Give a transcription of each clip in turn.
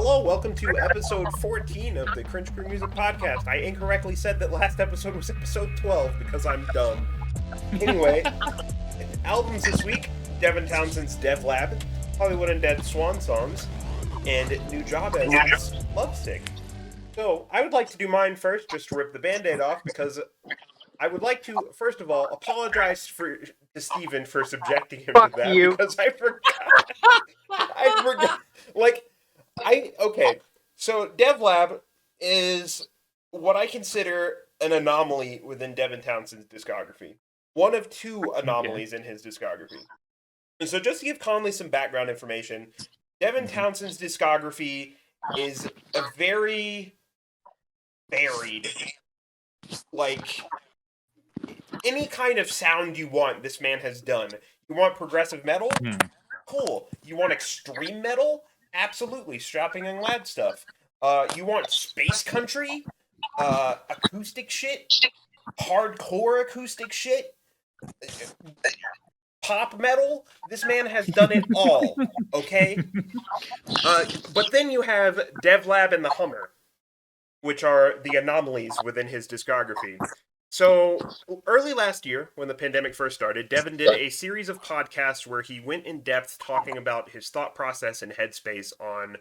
Hello, welcome to episode 14 of the Cringe Music Podcast. I incorrectly said that last episode was episode 12 because I'm dumb. Anyway, albums this week, Devin Townsend's Devlab, Hollywood Undead Swan songs, and Nujabes' Lovesick. So, I would like to do mine first, just to rip the band-aid off, because I would like to, first of all, apologize to Steven for subjecting him to that, because I forgot. Okay, so Devlab is what I consider an anomaly within Devin Townsend's discography. One of two anomalies in his discography. And so just to give Conley some background information, Devin Townsend's discography is a very varied, like, any kind of sound you want, this man has done. You want progressive metal? Cool. You want extreme metal? Absolutely. Strapping young lad stuff. You want space country? Acoustic shit? Hardcore acoustic shit? Pop metal? This man has done it all, okay? But then you have Devlab and the Hummer, which are the anomalies within his discography. So, early last year, when the pandemic first started, Devin did a series of podcasts where he went in depth talking about his thought process and headspace on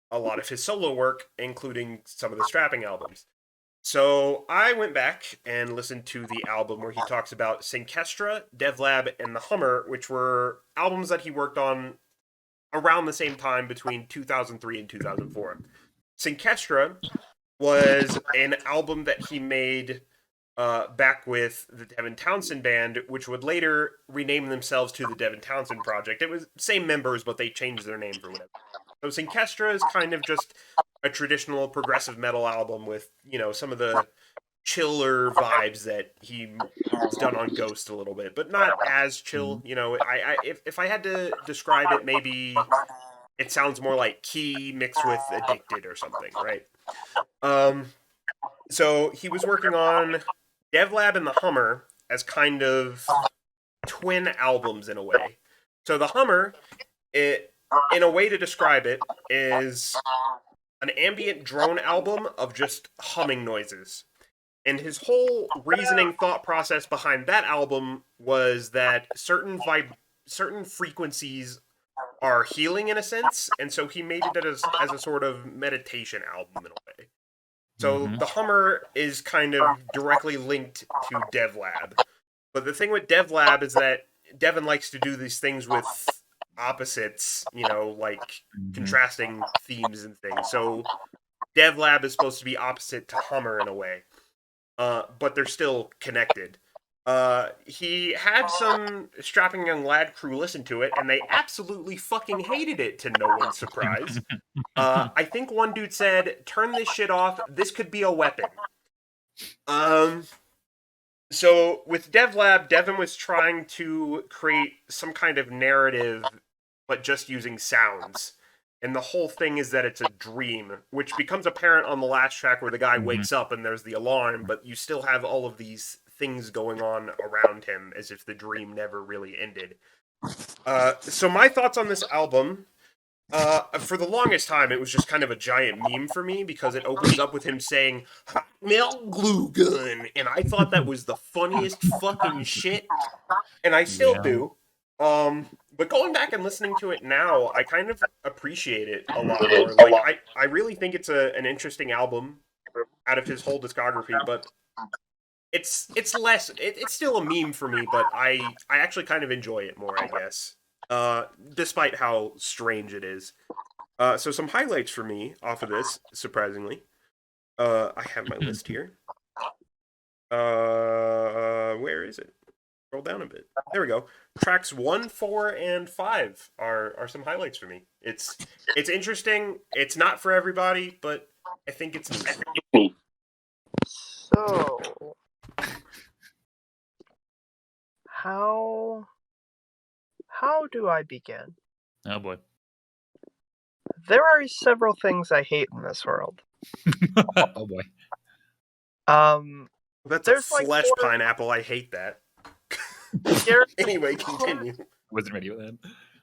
a lot of his solo work, including some of the Strapping albums. So, I went back and listened to the album where he talks about Synkestra, Devlab, and the Hummer, which were albums that he worked on around the same time between 2003 and 2004. Synkestra was an album that he made back with the Devin Townsend band, which would later rename themselves to the Devin Townsend Project. It was same members, but they changed their name for whatever. So Synkestra is kind of just a traditional progressive metal album with, you know, some of the chiller vibes that he's done on Ghost a little bit, but not as chill. You know, if I had to describe it, maybe it sounds more like Key mixed with Addicted or something, right? So he was working on Devlab and the Hummer as kind of twin albums in a way. So the Hummer, in a way to describe it, is an ambient drone album of just humming noises. And his whole reasoning thought process behind that album was that certain frequencies are healing in a sense, and so he made it as a sort of meditation album in a way. So the Hummer is kind of directly linked to Devlab. But the thing with Devlab is that Devin likes to do these things with opposites, you know, like contrasting themes and things. So Devlab is supposed to be opposite to Hummer in a way. But they're still connected. He had some strapping young lad crew listen to it, and they absolutely fucking hated it, to no one's surprise. I think one dude said, "Turn this shit off, this could be a weapon." So with Devlab, Devin was trying to create some kind of narrative, but just using sounds. And the whole thing is that it's a dream, which becomes apparent on the last track where the guy wakes up and there's the alarm, but you still have all of these things going on around him as if the dream never really ended. So my thoughts on this album, for the longest time, it was just kind of a giant meme for me because it opens up with him saying, "Hot melt glue gun," and I thought that was the funniest fucking shit, and I still do. But going back and listening to it now, I kind of appreciate it a lot more. Like, I really think it's an interesting album out of his whole discography, but it's less, it's still a meme for me, but I actually kind of enjoy it more, I guess. Despite how strange it is. So some highlights for me off of this, surprisingly. I have my list here. Where is it? Scroll down a bit. There we go. Tracks 1, 4, and 5 are some highlights for me. It's interesting. It's not for everybody, but I think it's neat. So, how do I begin? Oh boy. There are several things I hate in this world. Oh boy. That's a flesh pineapple. I hate that. Anyway, continue. Wasn't ready with that.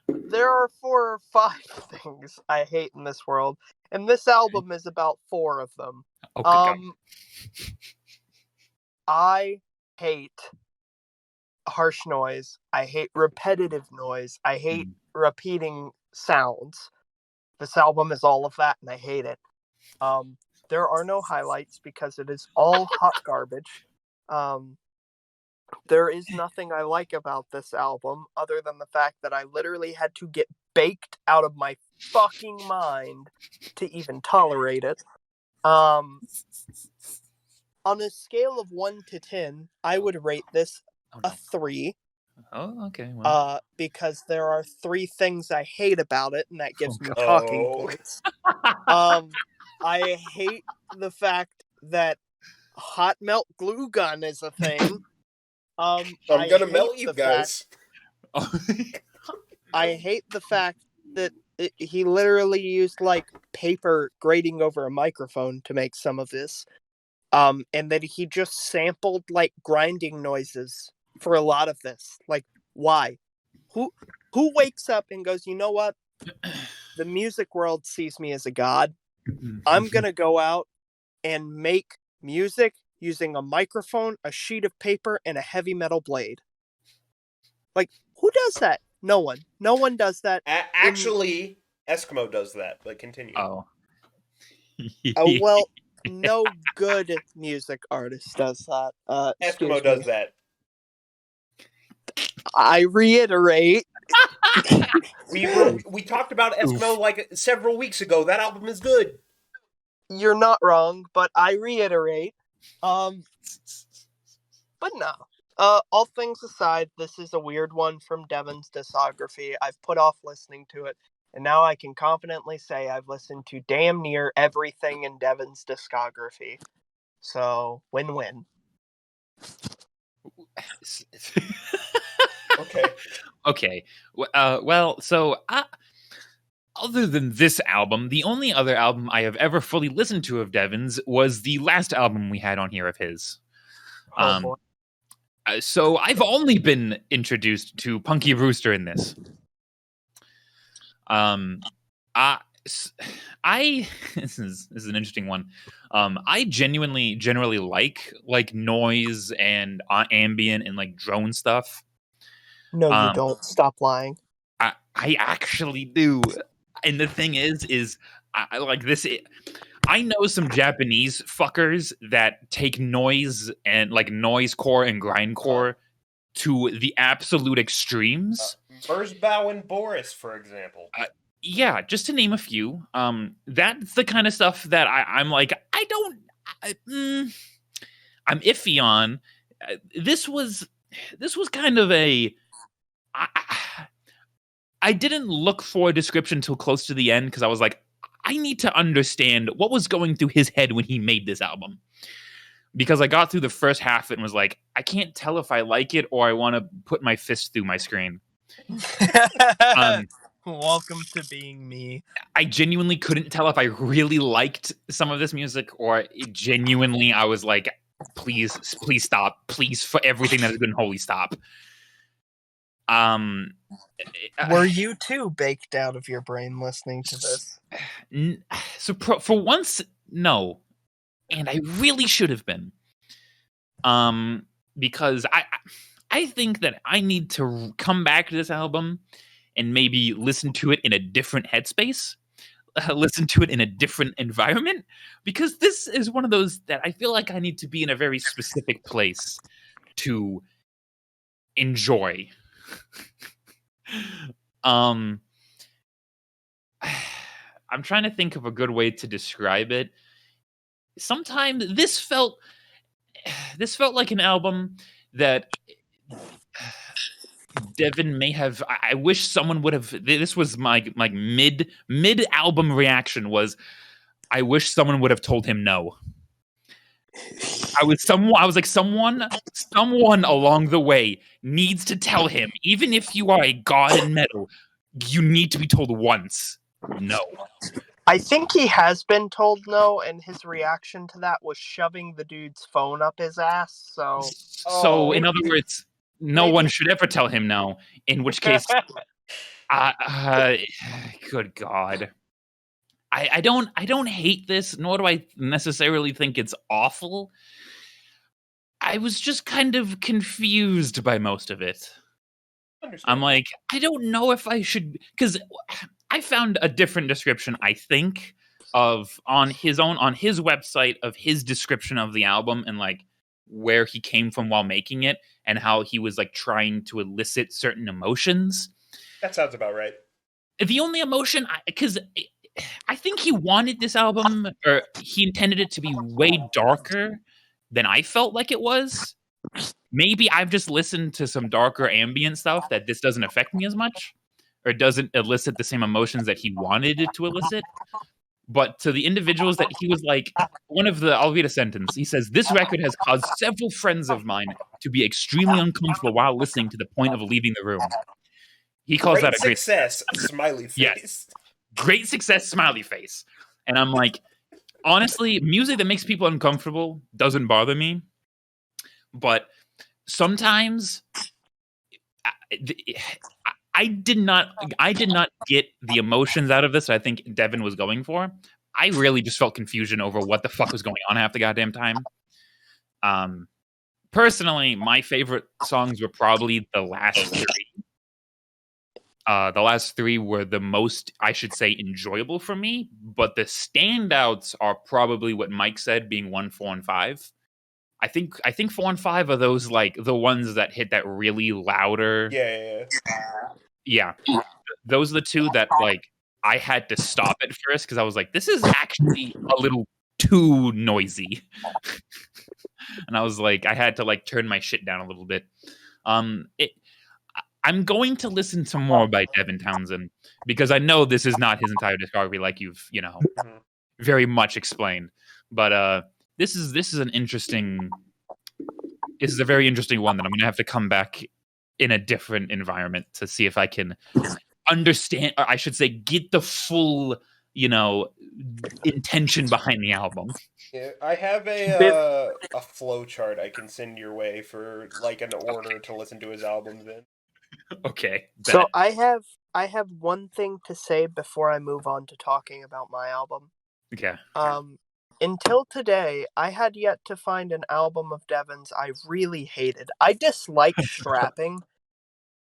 There are 4 or 5 things I hate in this world, And this album is about 4 of them. Oh, good God. I hate harsh noise. I hate repetitive noise. I hate repeating sounds. This album is all of that, and I hate it. There are no highlights because it is all hot garbage. There is nothing I like about this album other than the fact that I literally had to get baked out of my fucking mind to even tolerate it. On a scale of 1 to 10, I would rate this a 3. Oh, okay. Well. Because there are 3 things I hate about it, and that gives me God. talking Oh. points. I hate the fact that hot melt glue gun is a thing. I'm gonna melt you guys. I hate the fact that he literally used like paper grating over a microphone to make some of this. And that he just sampled like grinding noises for a lot of this. Like, why? Who wakes up and goes, you know what? The music world sees me as a god. I'm gonna go out and make music using a microphone, a sheet of paper, and a heavy metal blade. Like, who does that? No one. No one does that. Actually, Eskimo does that, but continue. Oh. Well, no good music artist does that. Eskimo does that. I reiterate. We talked about Eskimo like several weeks ago. That album is good. You're not wrong, but I reiterate. But no. All things aside, this is a weird one from Devin's discography. I've put off listening to it, and now I can confidently say I've listened to damn near everything in Devin's discography. So, win-win. Okay. Okay. Well, so other than this album, the only other album I have ever fully listened to of Devin's was the last album we had on here of his. Oh, boy. So I've only been introduced to Punky Brewster in this. I this is an interesting one. I generally like noise and ambient and like drone stuff. No, you don't. Stop lying. I actually do. And the thing is I like this. I know some Japanese fuckers that take noise and like noisecore and grindcore to the absolute extremes. Burzbau and Boris, for example. Yeah, just to name a few. That's the kind of stuff that I'm like, I'm iffy on. This was kind of a. I didn't look for a description until close to the end because I was like, I need to understand what was going through his head when he made this album. Because I got through the first half of it and was like, I can't tell if I like it or I want to put my fist through my screen. Welcome to being me. I genuinely couldn't tell if I really liked some of this music or genuinely I was like, please stop. Please, for everything that has been holy, stop. Were you too baked out of your brain listening to this? So for once, no. And I really should have been. Because I think that I need to come back to this album and maybe listen to it in a different headspace, listen to it in a different environment, because this is one of those that I feel like I need to be in a very specific place to enjoy. I'm trying to think of a good way to describe it. Sometimes this felt like an album that Devin may have. I wish someone would have. This was my mid album reaction was. I wish someone would have told him no. I was like someone along the way needs to tell him, even if you are a god in metal, you need to be told once no. I think he has been told no, and his reaction to that was shoving the dude's phone up his ass. So in other words, no one should ever tell him no. In which case, good God. I don't hate this, nor do I necessarily think it's awful. I was just kind of confused by most of it. I'm Understand. like, I don't know if I should, because I found a different description, I think, of on his website of his description of the album and like where he came from while making it and how he was like trying to elicit certain emotions. That sounds about right. The only emotion, because I think he wanted this album, or he intended it to be way darker than I felt like it was. Maybe I've just listened to some darker ambient stuff that this doesn't affect me as much, or doesn't elicit the same emotions that he wanted it to elicit. But to the individuals that he was like, I'll read a sentence. He says, "This record has caused several friends of mine to be extremely uncomfortable while listening to the point of leaving the room." He calls that a great success. Smiley face. Yes. Great success, smiley face. And I'm like, honestly, music that makes people uncomfortable doesn't bother me. But sometimes I did not get the emotions out of this I think Devin was going for. I really just felt confusion over what the fuck was going on half the goddamn time. Personally, my favorite songs were probably the last three. The last three were the most, I should say, enjoyable for me, but the standouts are probably what Mike said, being 1, 4, and 5. I think 4 and 5 are those like the ones that hit that really louder. Yeah. Those are the two that like I had to stop at first because I was like, this is actually a little too noisy. And I was like, I had to like turn my shit down a little bit. I'm going to listen to more by Devin Townsend because I know this is not his entire discography, like you've very much explained. But this is a very interesting one that I'm going to have to come back in a different environment to see if I can understand, or I should say, get the full intention behind the album. Yeah, I have a flow chart I can send your way for like an order to listen to his albums in. Okay. So I have one thing to say before I move on to talking about my album. Okay. Until today, I had yet to find an album of Devin's I really hated. I dislike Strapping,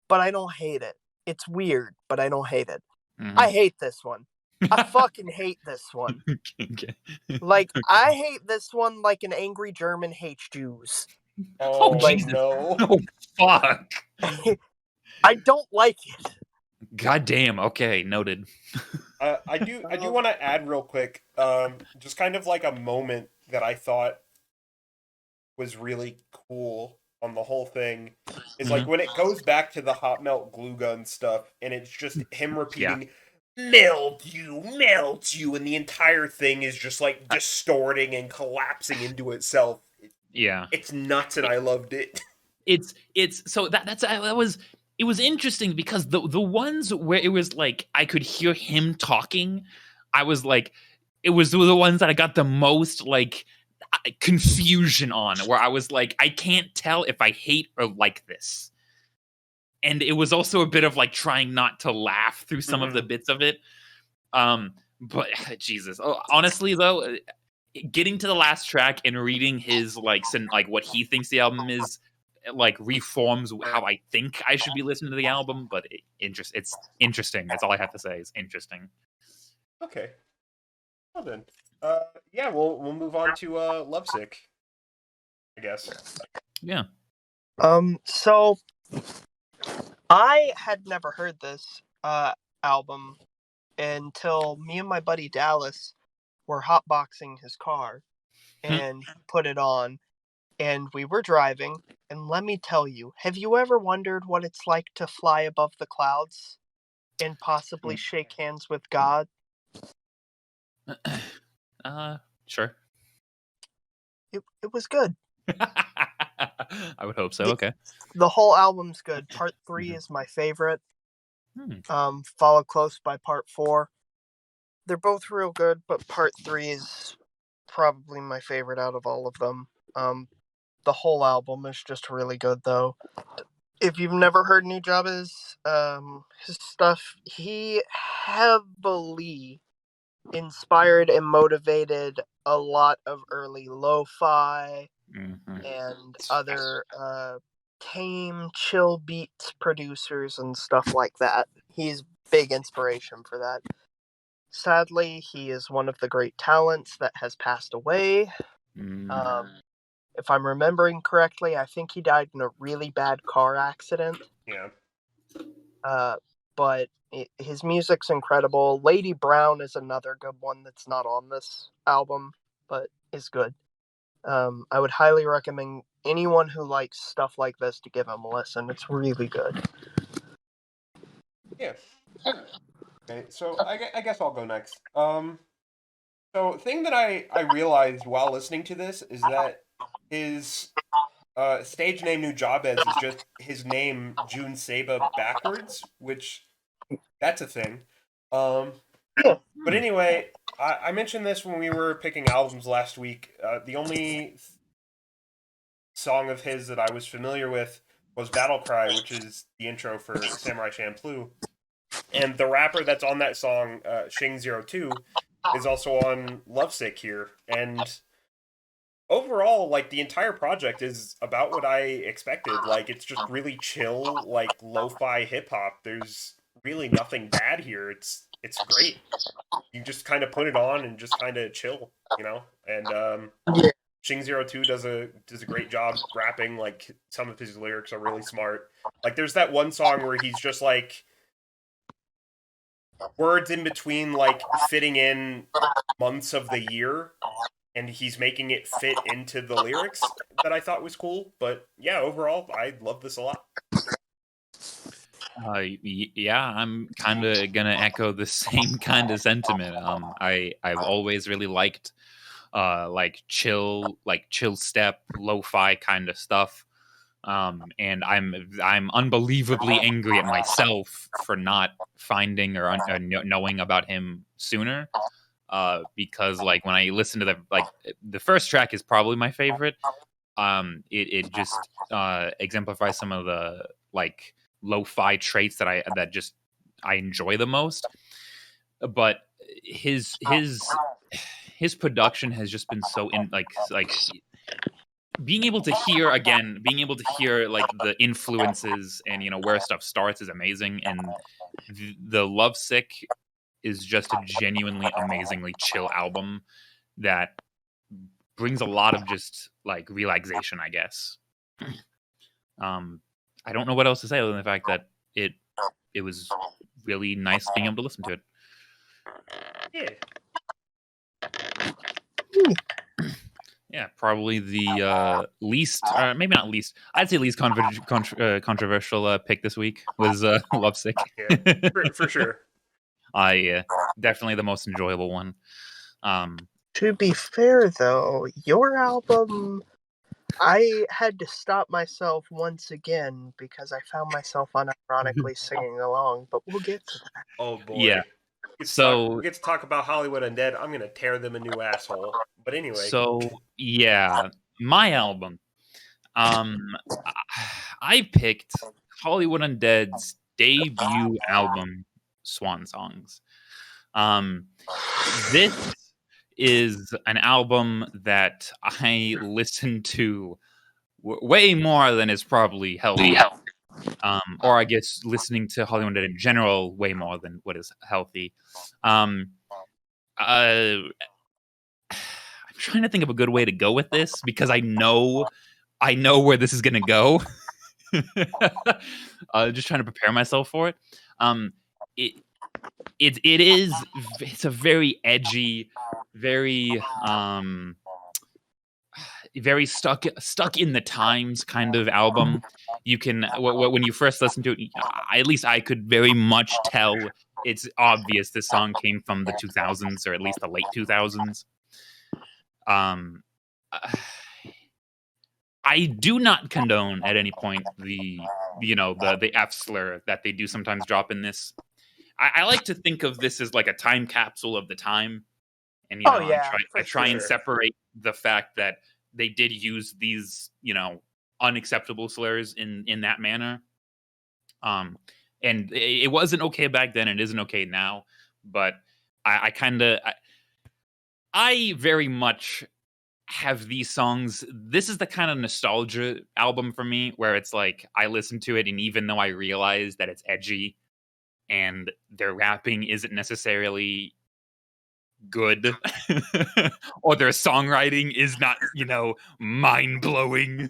but I don't hate it. It's weird, but I don't hate it. Mhm. I hate this one. I fucking hate this one. Okay. Like, I hate this one like an angry German hates Jews. Oh, Jesus. no. Oh, fuck. I don't like it. God damn. Okay, noted. I do want to add real quick, just kind of like a moment that I thought was really cool on the whole thing is like when it goes back to the hot melt glue gun stuff and it's just him repeating melt you, and the entire thing is just like distorting and collapsing into itself. Yeah. It's nuts and I loved it. It's so it was interesting because the ones where it was like I could hear him talking, I was like, it was the ones that I got the most like confusion on, where I was like, I can't tell if I hate or like this. And it was also a bit of like trying not to laugh through some of the bits of it. But Jesus, honestly though, getting to the last track and reading his like what he thinks the album is, like reforms how I think I should be listening to the album. But it's interesting. That's all I have to say. It's interesting. Okay. Well then, yeah, we'll move on to Lovesick, I guess. Yeah. So I had never heard this album until me and my buddy Dallas were hotboxing his car, and he put it on, and we were driving. And let me tell you, have you ever wondered what it's like to fly above the clouds and possibly shake hands with God? Sure. It was good. I would hope so. Okay. The whole album's good. Part 3 is my favorite. Followed close by Part 4. They're both real good, but Part 3 is probably my favorite out of all of them. The whole album is just really good, though. If you've never heard Nujabes, his stuff, he heavily inspired and motivated a lot of early lo-fi and other tame chill beats producers and stuff like that. He's big inspiration for that. Sadly, he is one of the great talents that has passed away. If I'm remembering correctly, I think he died in a really bad car accident. Yeah. But his music's incredible. Lady Brown is another good one that's not on this album, but is good. I would highly recommend anyone who likes stuff like this to give him a listen. It's really good. Yeah. Okay, so I guess I'll go next. So thing that I realized while listening to this is that his stage name Nujabes is just his name Jun Seba backwards, which that's a thing. But anyway, I mentioned this when we were picking albums last week. The only song of his that I was familiar with was Battle Cry, which is the intro for Samurai Champloo. And the rapper that's on that song, Shing02, is also on Lovesick here. And overall, like, the entire project is about what I expected. Like, it's just really chill, like, lo-fi hip-hop. There's really nothing bad here. It's great. You just kind of put it on and just kind of chill, you know? And Shing02 does a great job rapping. Like, some of his lyrics are really smart. Like, there's that one song where he's just, like, words in between, like, fitting in months of the year, and he's making it fit into the lyrics that I thought was cool. But yeah, overall, I love this a lot. Yeah, I'm kind of gonna echo the same kind of sentiment. I've always really liked like chill step, lo-fi kind of stuff. And I'm unbelievably angry at myself for not finding or knowing about him sooner. Because like when I listen to the first track is probably my favorite. It just exemplifies some of the like lo-fi traits that I enjoy the most. But his production has just been so like being able to hear like the influences and where stuff starts is amazing, and the Lovesick is just a genuinely amazingly chill album that brings a lot of just like relaxation, I guess. I don't know what else to say other than the fact that it was really nice being able to listen to it. Yeah, probably the least, maybe not least, I'd say least controversial pick this week was Lovesick. Yeah, for sure. Definitely the most enjoyable one. To be fair, though, your album, I had to stop myself once again because I found myself unironically singing along, but we'll get to that. Oh, boy. Yeah. We get to talk about Hollywood Undead. I'm going to tear them a new asshole. But anyway. So, yeah, my album. I picked Hollywood Undead's debut album, Swan Songs. This is an album that I listened to way more than is probably healthy. Or I guess listening to Hollywood Undead in general way more than what is healthy. I'm trying to think of a good way to go with this because I know where this is going to go. Just trying to prepare myself for it. It's a very edgy, very very stuck in the times kind of album. You can when you first listen to it, at least I could very much tell it's obvious this song came from the 2000s or at least the late 2000s. I do not condone at any point the F slur that they do sometimes drop in this. I like to think of this as like a time capsule of the time, and I try and separate the fact that they did use these unacceptable slurs in that manner. And it wasn't okay back then, and it isn't okay now. But I kind of I very much have these songs. This is the kind of nostalgia album for me where it's like I listen to it, and even though I realize that it's edgy and their rapping isn't necessarily good or their songwriting is not, mind-blowing.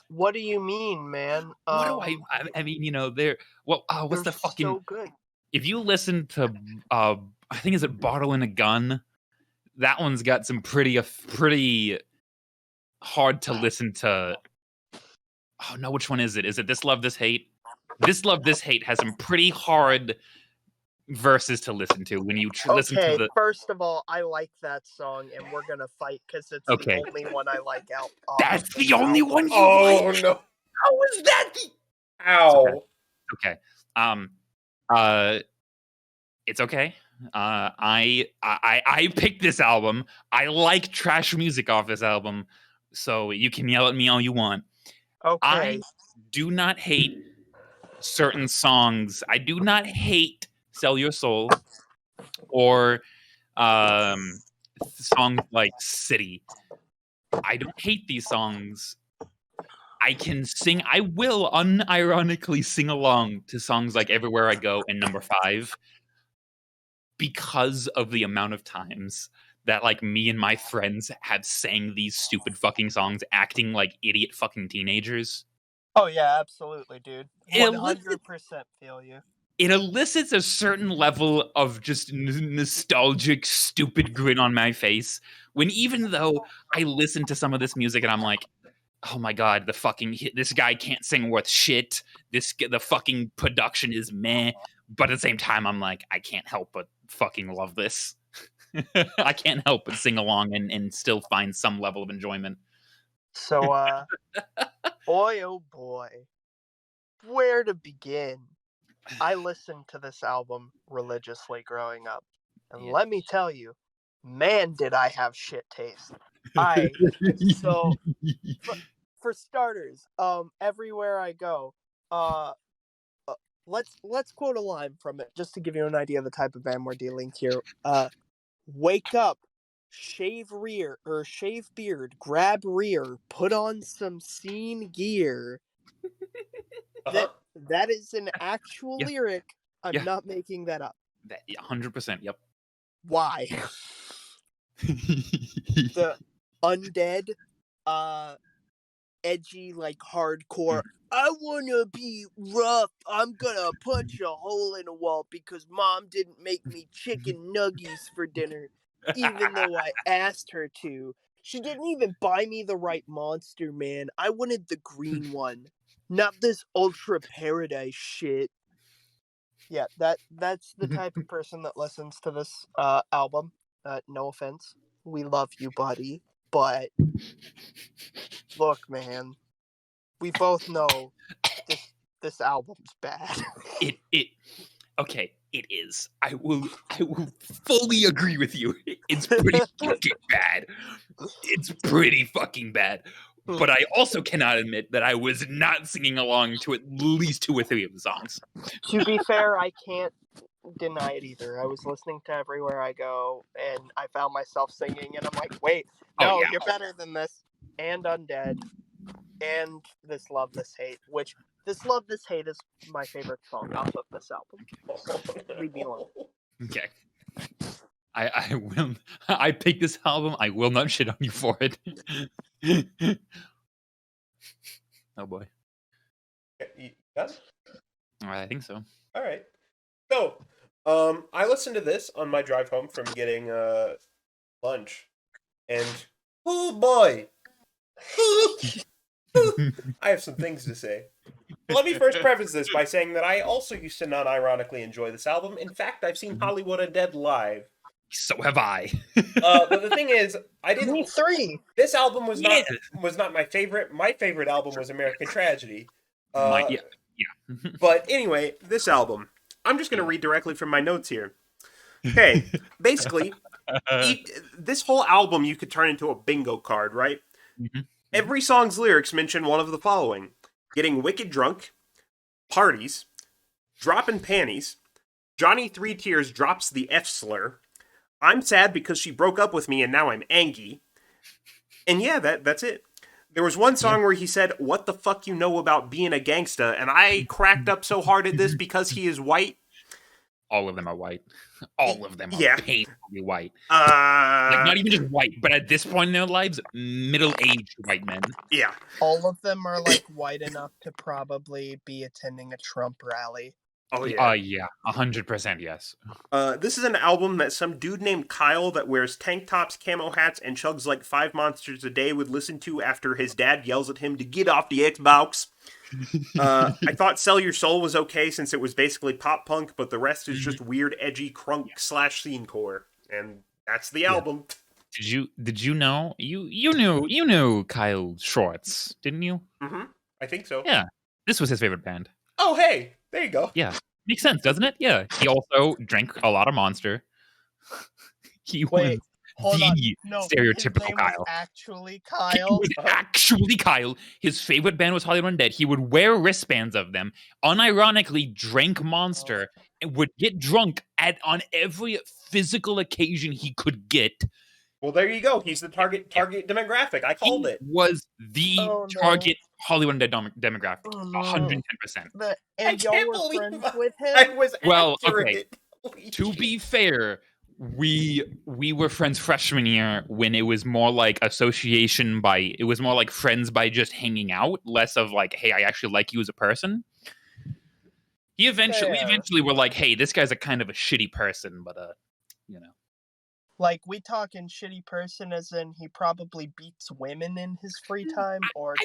What do you mean, man? What do I mean, they're what's They're the fucking so good. if you listen to I think is it Bottle and a Gun? That one's got some pretty hard to listen to. Oh no, which one is it? Is it This Love This Hate? This Love This Hate has some pretty hard verses to listen to when you listen to the. First of all, I like that song, and we're gonna fight because it's Okay. the only one I like out. That's the only one you Oh like. no! How is that? Ow! Okay. It's okay. I picked this album. I like trash music off this album, so you can yell at me all you want. Okay. I do not hate certain songs. I do not hate "Sell Your Soul" or songs like "City." I don't hate these songs. I can sing. I will unironically sing along to songs like "Everywhere I Go" and "Number 5." Because of the amount of times that like me and my friends have sang these stupid fucking songs acting like idiot fucking teenagers. Oh yeah, absolutely, dude. It 100% feel you. It elicits a certain level of just nostalgic, stupid grin on my face when even though I listen to some of this music and I'm like, oh my god, this guy can't sing worth shit. The fucking production is meh. But at the same time, I'm like, I can't help but fucking love this. I can't help but sing along and still find some level of enjoyment. So, boy, oh boy, where to begin? I listened to this album religiously growing up, and Yeah. let me tell you, man, did I have shit taste. So for starters, everywhere I go, let's quote a line from it just to give you an idea of the type of band we're dealing here. Wake up, shave beard, grab rear, put on some scene gear. That is an actual lyric. I'm not making that up. 100%. Yep. Why? The Undead, edgy, like hardcore. I wanna be rough. I'm gonna punch a hole in a wall because mom didn't make me chicken nuggies for dinner, even though I asked her to. She didn't even buy me the right monster, man. I wanted the green one, not this ultra paradise shit. Yeah, that's the type of person that listens to this album. No offense, we love you, buddy, but look, man, we both know this album's bad. Okay, it is. I will fully agree with you. It's pretty fucking bad. It's pretty fucking bad. But I also cannot admit that I was not singing along to at least 2 or 3 of the songs. To be fair, I can't deny it either. I was listening to Everywhere I Go, and I found myself singing, and I'm like, wait, no, you're better than this. And Undead, and This Love, This Hate, which This Love, This Hate is my favorite song off of this album. Leave me alone. Okay. I picked this album. I will not shit on you for it. Oh boy. You done? I think so. All right. So, I listened to this on my drive home from getting lunch, and oh boy, I have some things to say. Let me first preface this by saying that I also used to non-ironically enjoy this album. In fact, I've seen Hollywood Undead live. So have I. But the thing is, I didn't. Me 3. This album was not my favorite. My favorite album was American Tragedy. But anyway, this album. I'm just going to read directly from my notes here. Okay, basically, this whole album you could turn into a bingo card, right? Mm-hmm. Every song's lyrics mention one of the following: getting wicked drunk, parties, dropping panties, Johnny Three Tears drops the F slur, I'm sad because she broke up with me and now I'm angry. And yeah, that's it. There was one song where he said, "What the fuck you know about being a gangsta?" And I cracked up so hard at this because he is white. All of them are white. All of them are Yeah. painfully white. Like, not Uh, even just white, but at this point in their lives, middle-aged white men. yeah. All of them are like white enough to probably be attending a Trump rally. Oh yeah. Yeah, 100% yes. This is an album that some dude named Kyle that wears tank tops, camo hats, and chugs like 5 monsters a day would listen to after his dad yells at him to get off the Xbox. I thought Sell Your Soul was okay since it was basically pop punk, but the rest is just weird, edgy crunk / scenecore, and that's the album. Did you know you knew Kyle Schwartz, didn't you? Mm-hmm. I think so. Yeah, this was his favorite band. Oh, hey, there you go. Yeah, makes sense, doesn't it? Yeah, he also drank a lot of Monster. He Wait, was hold on. the No, stereotypical his name Kyle. was actually He Kyle. was actually Kyle. His favorite band was Hollywood Undead. He would wear wristbands of them, unironically drank Monster, and would get drunk on every physical occasion he could get. Well, there you go. He's the target demographic. I called He it. was the Oh, no. target Hollywood Undead demographic. Oh, no. 110%. And y'all can't were believe friends with him? I was Well, accurate. To be fair, we were friends freshman year when it was more like association it was more like friends by just hanging out, less of like, hey, I actually like you as a person. We eventually were like, hey, this guy's a kind of a shitty person, but you know. Like, we talking shitty person as in he probably beats women in his free time, or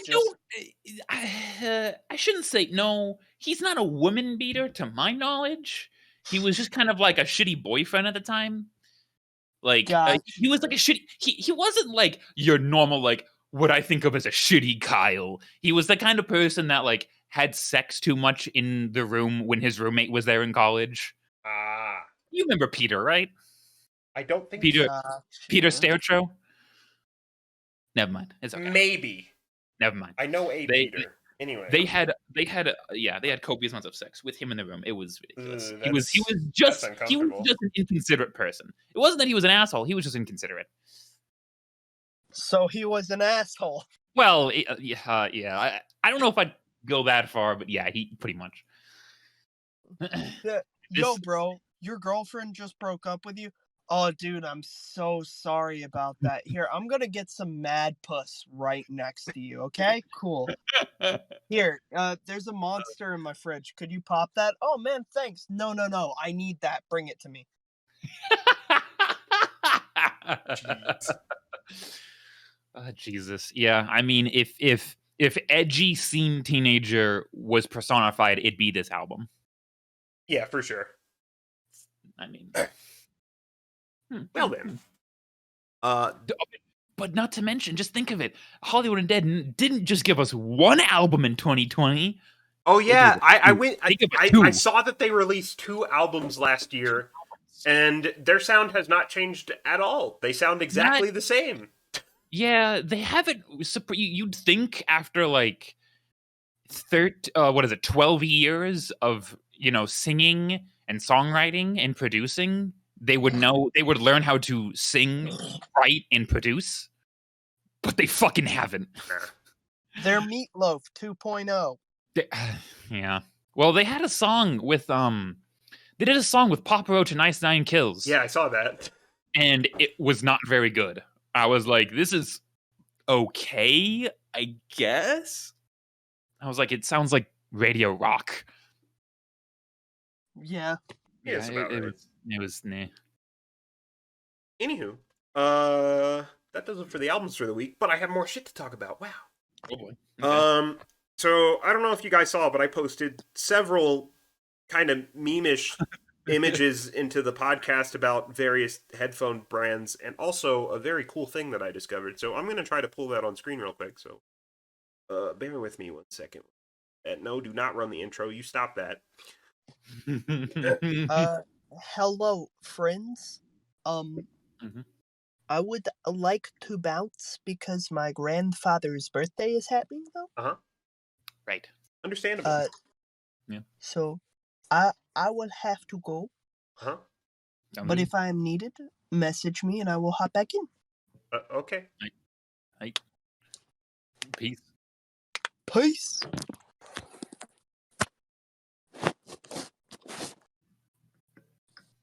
I shouldn't say no. He's not a woman beater, to my knowledge. He was just kind of like a shitty boyfriend at the time. Like he was like a shitty. He wasn't like your normal like what I think of as a shitty Kyle. He was the kind of person that like had sex too much in the room when his roommate was there in college. You remember Peter, right? I don't think Peter Sure. Stairtro. Never mind. It's okay. Maybe. Never mind. I know Peter. Anyway, they had copious amounts of sex with him in the room. It was ridiculous. He was just an inconsiderate person. It wasn't that he was an asshole. He was just inconsiderate. So he was an asshole. Well, yeah. I don't know if I'd go that far, but yeah, he pretty much. Yo, bro, your girlfriend just broke up with you? Oh, dude, I'm so sorry about that. Here, I'm gonna get some mad puss right next to you, okay? Cool. Here, there's a Monster in my fridge. Could you pop that? Oh, man, thanks. No. I need that. Bring it to me. Jesus. Yeah, I mean, if edgy scene teenager was personified, it'd be this album. Yeah, for sure. I mean... Well then. But not to mention, just think of it. Hollywood Undead didn't just give us one album in 2020. Oh yeah, I saw that they released 2 albums last year, and their sound has not changed at all. They sound exactly the same. Yeah, they haven't. You'd think after like 12 years of singing and songwriting and producing, they would learn how to sing, write, and produce, but they fucking haven't. They're Meatloaf 2.0. Yeah. Well, they had a song with they did a song with Papa Roach and Ice Nine Kills. Yeah, I saw that. And it was not very good. I was like, this is okay, I guess. I was like, it sounds like radio rock. Yeah. It was nah. Anywho, that does it for the albums for the week, but I have more shit to talk about. Wow. Oh boy. Okay. So I don't know if you guys saw, but I posted several kind of meme-ish images into the podcast about various headphone brands, and also a very cool thing that I discovered. So I'm going to try to pull that on screen real quick. So bear with me 1 second. No, do not run the intro. You stop that. Hello, friends. I would like to bounce because my grandfather's birthday is happening, though. Right. Understandable. Yeah. So, I will have to go. Uh-huh. But if I am needed, message me and I will hop back in. Okay. Peace. Peace.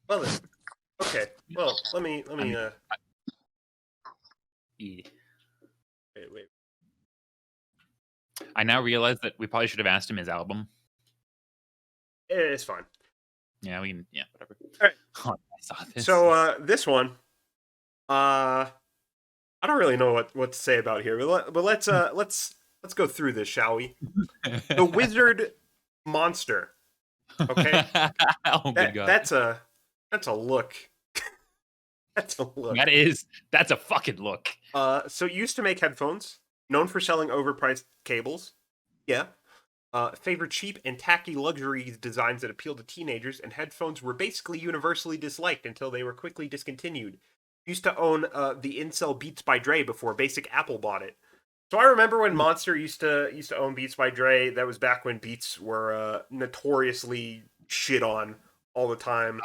Well then. Okay. Well, let me. Yeah. Wait. I now realize that we probably should have asked him his album. It's fine. Yeah, we can. Yeah, whatever. All right. Oh, I saw this. So this one, I don't really know what to say about here, but let's go through this, shall we? The Wizard Monster. Okay. Oh my god. That's a look. That's a look. That's a fucking look. So it used to make headphones, known for selling overpriced cables. Yeah. Favored cheap and tacky luxury designs that appeal to teenagers, and headphones were basically universally disliked until they were quickly discontinued. Used to own the incel Beats by Dre before Basic Apple bought it. So I remember when Monster used to own Beats by Dre. That was back when Beats were notoriously shit on all the time.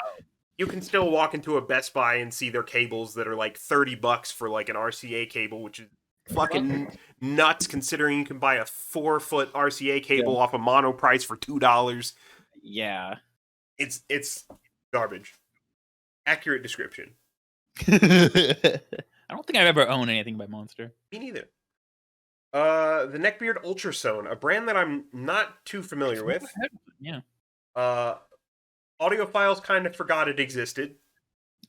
You can still walk into a Best Buy and see their cables that are like $30 for like an RCA cable, which is fucking nuts considering you can buy a 4-foot RCA cable off a mono price for $2. Yeah. It's garbage. Accurate description. I don't think I've ever owned anything by Monster. Me neither. The Neckbeard Ultrasone, a brand that I'm not too familiar with. Yeah. Audiophiles kind of forgot it existed.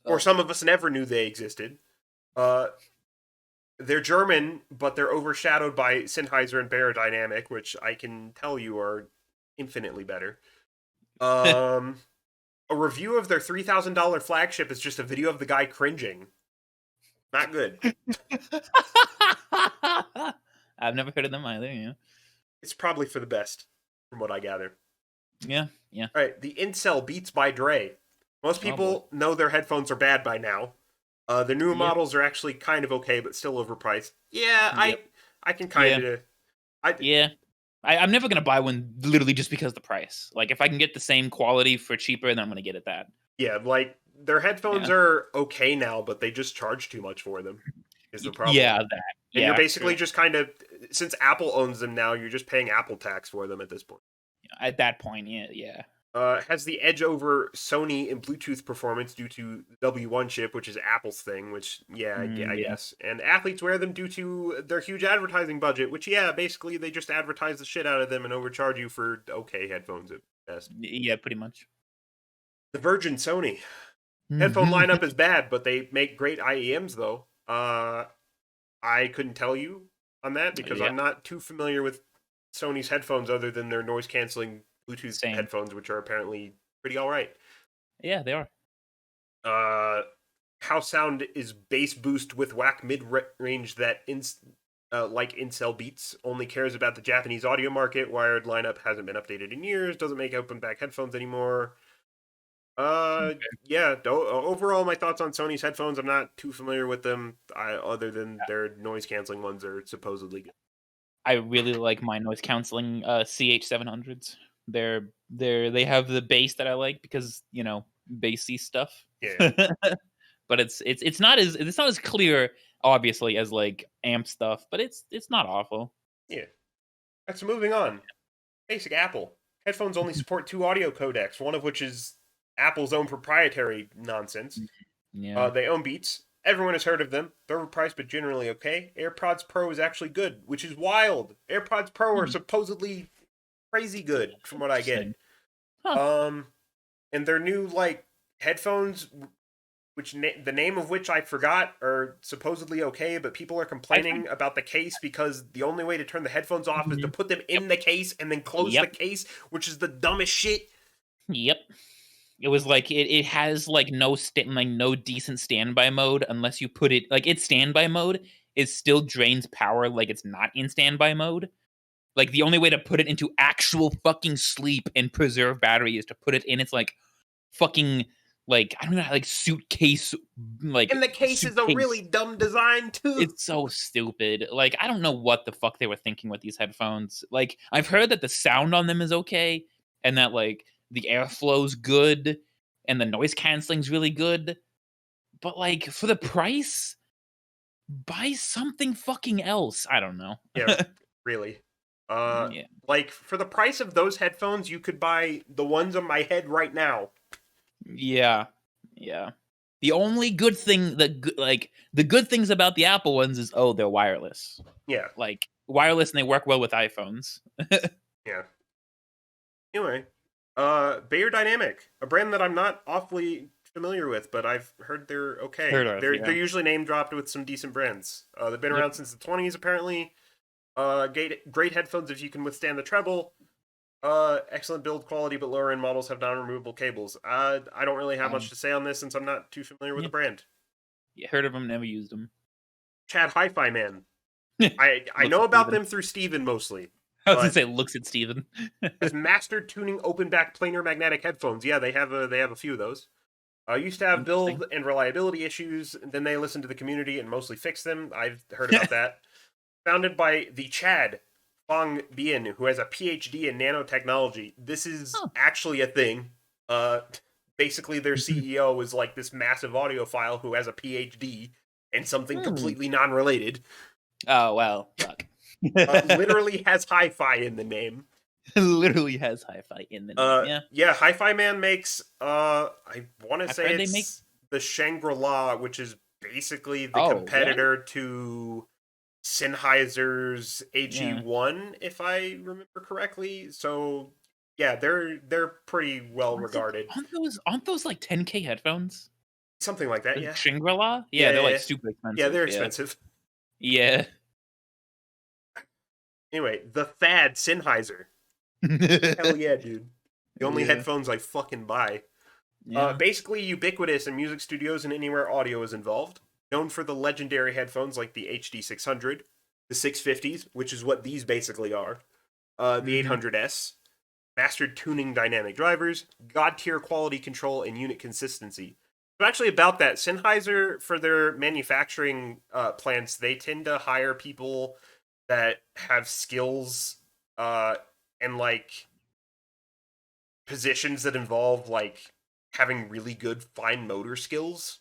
Or some of us never knew they existed. They're German, but they're overshadowed by Sennheiser and Beyerdynamic, which I can tell you are infinitely better. A review of their $3,000 flagship is just a video of the guy cringing. Not good. I've never heard of them either, yeah. It's probably for the best, from what I gather. Yeah. All right, the Incel Beats by Dre. Most people know their headphones are bad by now. The newer models are actually kind of okay, but still overpriced. Yeah, I can kind of... I'm never going to buy one literally just because of the price. Like, if I can get the same quality for cheaper, then I'm going to get it that. Yeah, like, their headphones are okay now, but they just charge too much for them, is the problem. Yeah, that. And you're basically just kind of... Since Apple owns them now, you're just paying Apple tax for them at this point. At that point, yeah. Has the edge over Sony in Bluetooth performance due to the W1 chip, which is Apple's thing, which, I guess. And athletes wear them due to their huge advertising budget, which, basically they just advertise the shit out of them and overcharge you for okay headphones at best. Yeah, pretty much. The Virgin Sony. Headphone lineup is bad, but they make great IEMs, though. I couldn't tell you on that because I'm not too familiar with Sony's headphones other than their noise-canceling Bluetooth headphones, which are apparently pretty all right. Yeah, they are. House sound is bass boost with whack mid-range that, like Incel Beats, only cares about the Japanese audio market. Wired lineup hasn't been updated in years. Doesn't make open-back headphones anymore. Overall, my thoughts on Sony's headphones, I'm not too familiar with them, other than their noise-canceling ones are supposedly good. I really like my noise canceling CH700s. They have the bass that I like because, bassy stuff. Yeah. But it's not as clear, obviously, as like amp stuff, but it's not awful. Yeah. That's moving on. Basic Apple. Headphones only support 2 audio codecs, one of which is Apple's own proprietary nonsense. Yeah. They own Beats. Everyone has heard of them. They're overpriced, but generally okay. AirPods Pro is actually good, which is wild. AirPods Pro are supposedly crazy good, from what I get. Huh. And their new headphones, which the name of which I forgot, are supposedly okay, but people are complaining about the case because the only way to turn the headphones off is to put them in the case and then close the case, which is the dumbest shit. Yep. It was like it has no decent standby mode unless you put it its standby mode is still drains power like it's not in standby mode. Like the only way to put it into actual fucking sleep and preserve battery is to put it in its fucking I don't know suitcase and the case is a really dumb design too. It's so stupid. I don't know what the fuck they were thinking with these headphones. I've heard that the sound on them is okay and that the airflow's good and the noise canceling's really good, but like for the price, buy something fucking else. I don't know. Yeah, really. Yeah. Like for the price of those headphones, you could buy the ones on my head right now. Yeah. The only good thing like the good things about the Apple ones is they're wireless. Yeah, Like wireless and they work well with iPhones. yeah. Anyway, Bayer Dynamic, a brand that I'm not awfully familiar with, but I've heard they're okay. Heard of, they're yeah. they're usually name dropped with some decent brands. They've been Yep. around since the 20s apparently. Great headphones if you can withstand the treble. Excellent build quality, but lower end models have non-removable cables. I don't really have much to say on this since I'm not too familiar with the brand. Yeah, heard of them, never used them. Chad Hi-Fi Man. I Looks know at about Steven. them through Steven mostly. I was but- gonna say looks at Steven. As master tuning open back planar magnetic headphones. Yeah, they have a few of those. Used to have build Interesting. and reliability issues, and then they listened to the community and mostly fixed them. I've heard about that. Founded by the Chad Fong Bien, who has a PhD in nanotechnology. This is actually a thing. Basically, their CEO is like this massive audiophile who has a PhD in something completely non-related. Oh well, fuck. Literally has hi-fi in the name. Literally has hi-fi in the name. Yeah, Hi-Fi Man makes I want to I've say heard they it's make- the Shangri-La, which is basically the Oh, competitor to Sennheiser's AG1, if I remember correctly. So yeah, they're pretty well regarded. Aren't those like 10K headphones? Something like that, Like yeah. Shangri-La? Yeah, They're yeah. like super expensive. Yeah, they're expensive. Yeah. Anyway, the Thad Sennheiser. Hell yeah, dude. The only Yeah. headphones I fucking buy. Yeah. Basically ubiquitous in music studios and anywhere audio is involved. Known for the legendary headphones like the HD600, the 650s, which is what these basically are, the 800S, mastered tuning dynamic drivers, god-tier quality control, and unit consistency. So actually about that, Sennheiser, for their manufacturing plants, they tend to hire people that have skills and like positions that involve like having really good fine motor skills.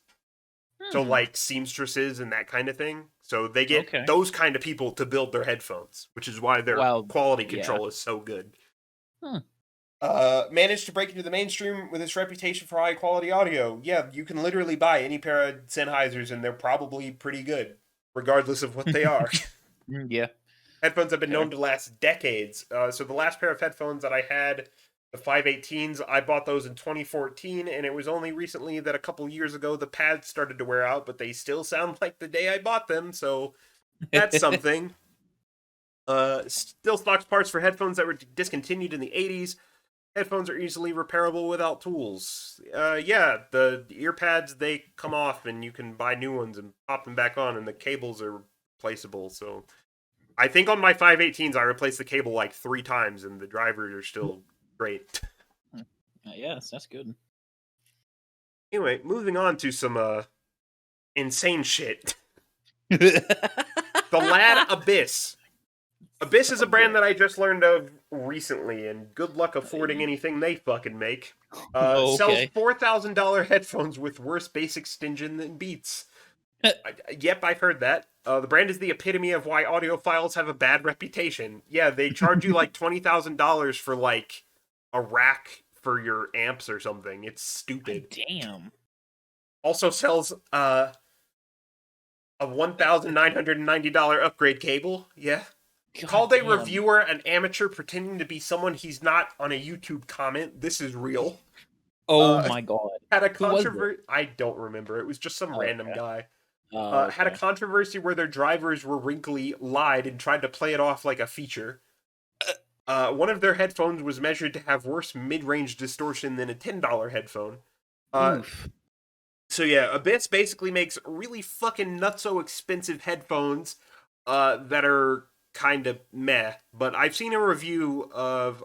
So like seamstresses and that kind of thing. So they get Okay. those kind of people to build their headphones, which is why their quality control is so good. Managed to break into the mainstream with its reputation for high quality audio. Yeah, you can literally buy any pair of Sennheisers and they're probably pretty good, regardless of what they are. Yeah. Headphones have been known to last decades. So the last pair of headphones that I had, the 518s, I bought those in 2014, and it was only recently that a couple years ago the pads started to wear out, but they still sound like the day I bought them, so that's something. Still stocks parts for headphones that were discontinued in the 80s. Headphones are easily repairable without tools. Yeah, the ear pads, they come off, and you can buy new ones and pop them back on, and the cables are replaceable, so... I think on my 518s, I replaced the cable like 3 times, and the drivers are still great. Yes, that's good. Anyway, moving on to some insane shit. The The Lad Abyss. Abyss is a brand that I just learned of recently, and good luck affording anything they fucking make. Sells $4,000 headphones with worse bass extension than Beats. Yep, I've heard that. The brand is the epitome of why audiophiles have a bad reputation. Yeah, they charge you like $20,000 for like a rack for your amps or something. It's stupid. Damn. Also sells a $1,990 upgrade cable. Yeah. Called a reviewer an amateur pretending to be someone he's not on a YouTube comment. This is real. Oh my god. Had a controversy. I don't remember. It was just some random guy. Had a controversy where their drivers were wrinkly, lied, and tried to play it off like a feature. One of their headphones was measured to have worse mid-range distortion than a $10 headphone. So yeah, Abyss basically makes really fucking nutso expensive headphones that are kind of meh. But I've seen a review of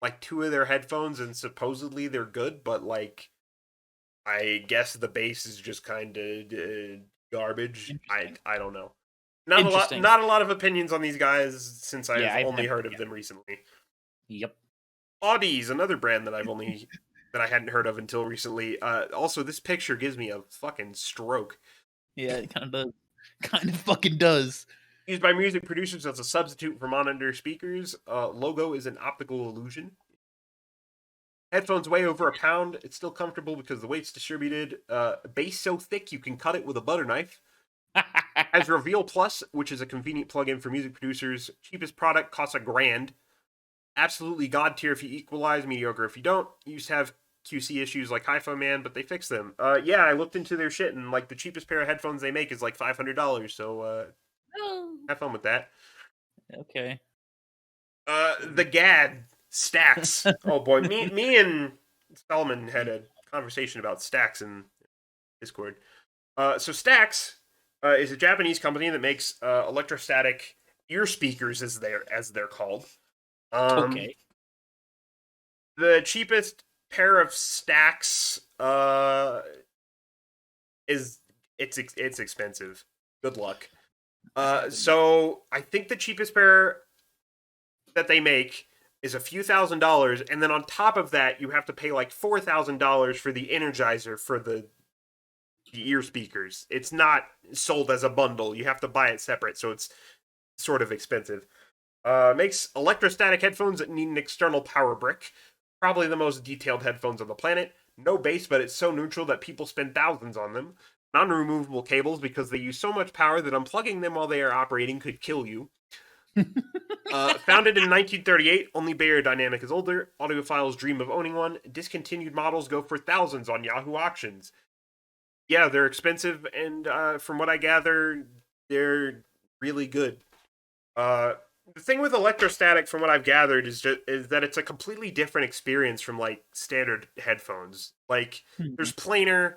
like 2 of their headphones, and supposedly they're good, but like I guess the bass is just kind of garbage. I don't know. Not a lot of opinions on these guys since I've only heard of them recently. Yep. Audie's another brand that I've only that I hadn't heard of until recently. Also, this picture gives me a fucking stroke. Yeah, it kind of does. Kind of fucking does. Used by music producers as a substitute for monitor speakers. Logo is an optical illusion. Headphones weigh over a pound. It's still comfortable because the weight's distributed. Base so thick you can cut it with a butter knife. Has Reveal Plus, which is a convenient plugin for music producers. Cheapest product costs $1,000. Absolutely god tier if you equalize, mediocre if you don't. You used to have QC issues like Hi-Fi Man, but they fixed them. Yeah, I looked into their shit, and like the cheapest pair of headphones they make is like $500. So have fun with that. Okay. The GAD stacks. Oh boy, me and Solomon had a conversation about stacks in Discord. So Stacks is a Japanese company that makes electrostatic ear speakers, as they're called. Okay. The cheapest pair of Stacks it's expensive. Good luck. So I think the cheapest pair that they make is a few $1,000s, and then on top of that, you have to pay like $4,000 for the Energizer for the ear speakers. It's not sold as a bundle. You have to buy it separate, so it's sort of expensive. Makes electrostatic headphones that need an external power brick. Probably the most detailed headphones on the planet. No bass, but it's so neutral that people spend thousands on them. Non-removable cables because they use so much power that unplugging them while they are operating could kill you. Founded in 1938, only Beyerdynamic is older. Audiophiles dream of owning one. Discontinued models go for thousands on Yahoo auctions. Yeah, they're expensive, and from what I gather, they're really good. The thing with electrostatic, from what I've gathered, is that it's a completely different experience from like standard headphones. Like, there's planar,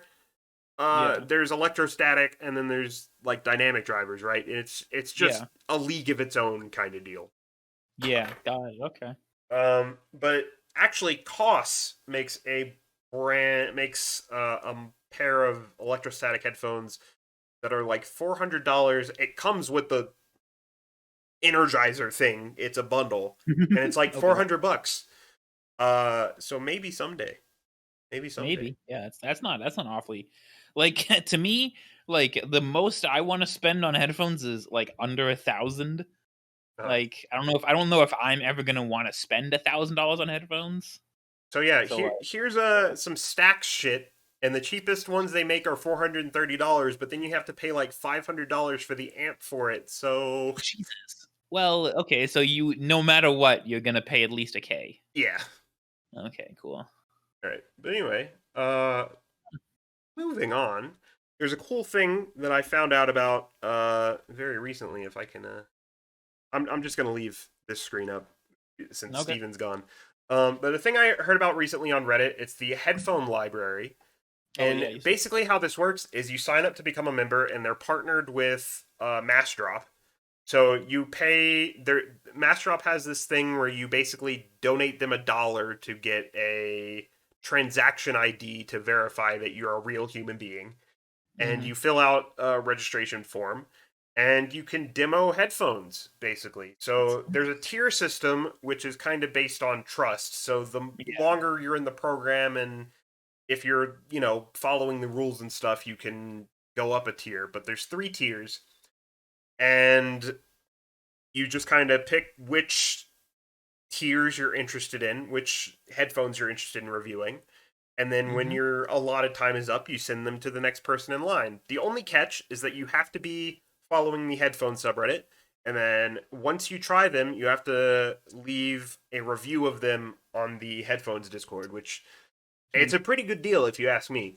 there's electrostatic, and then there's like dynamic drivers, right? And it's just a league of its own kind of deal. Yeah, got it. Okay. But actually, Koss makes a pair of electrostatic headphones that are like $400. It comes with the Energizer thing. It's a bundle, and it's like $400. So maybe someday. Maybe. Yeah, that's not awfully. Like, to me, like the most I want to spend on headphones is like under 1,000. Like, I don't know if I'm ever gonna want to spend $1,000 on headphones. So yeah, here's some Stacks shit, and the cheapest ones they make are $430, but then you have to pay like $500 for the amp for it. So Jesus. Well, okay, so you, no matter what, you're gonna pay at least $1,000. Yeah. Okay, cool. All right, but anyway, moving on. There's a cool thing that I found out about very recently. If I can, I'm just gonna leave this screen up since Steven's gone. But the thing I heard about recently on Reddit, it's the headphone library. And basically how this works is you sign up to become a member, and they're partnered with Massdrop. So you pay, Massdrop has this thing where you basically donate them $1 to get a transaction ID to verify that you're a real human being. And you fill out a registration form, and you can demo headphones, basically. So there's a tier system, which is kind of based on trust. So the longer you're in the program, and if you're, following the rules and stuff, you can go up a tier. But there's 3 tiers, and you just kind of pick which tiers you're interested in, which headphones you're interested in reviewing. And then when your allotted time is up, you send them to the next person in line. The only catch is that you have to be following the headphone subreddit. And then once you try them, you have to leave a review of them on the headphones Discord, which it's a pretty good deal if you ask me.